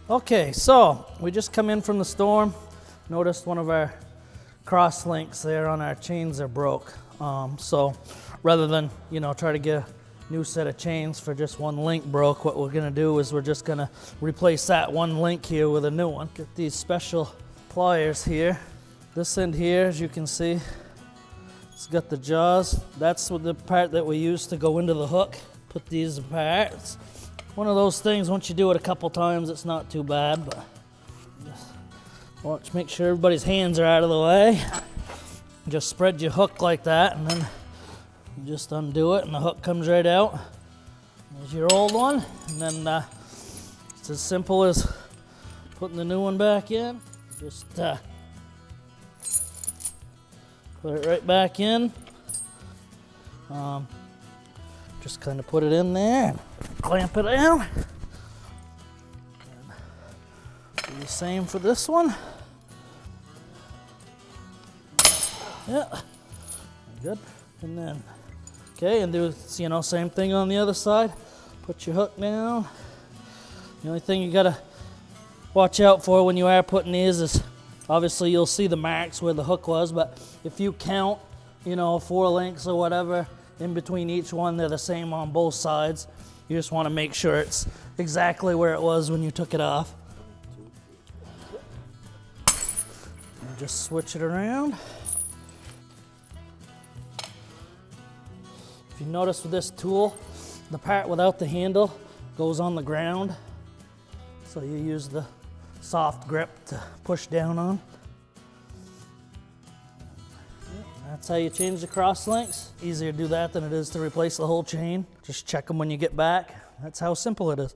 Okay, so we just come in from the storm. Noticed one of our cross links there on our chains are broke. So rather than, try to get a new set of chains for just one link broke, what we're gonna do is we're just gonna replace that one link here with a new one. Get these special pliers here. This end here, as you can see, it's got the jaws. That's the part that we use to go into the hook. Put these apart. It's one of those things, once you do it a couple times, it's not too bad, but just watch, make sure everybody's hands are out of the way. Just spread your hook like that, and then you just undo it, and the hook comes right out. There's your old one, and then it's as simple as putting the new one back in. Just put it right back in. Just kind of put it in there and clamp it down. Do the same for this one. Yeah, good. And then, okay, and do same thing on the other side. Put your hook down. The only thing you gotta watch out for when you are putting these is, obviously you'll see the marks where the hook was, but if you count, 4 links or whatever, in between each one, they're the same on both sides. You just want to make sure it's exactly where it was when you took it off. And just switch it around. If you notice with this tool, the part without the handle goes on the ground. So you use the soft grip to push down on. That's how you change the cross links. Easier to do that than it is to replace the whole chain. Just check them when you get back. That's how simple it is.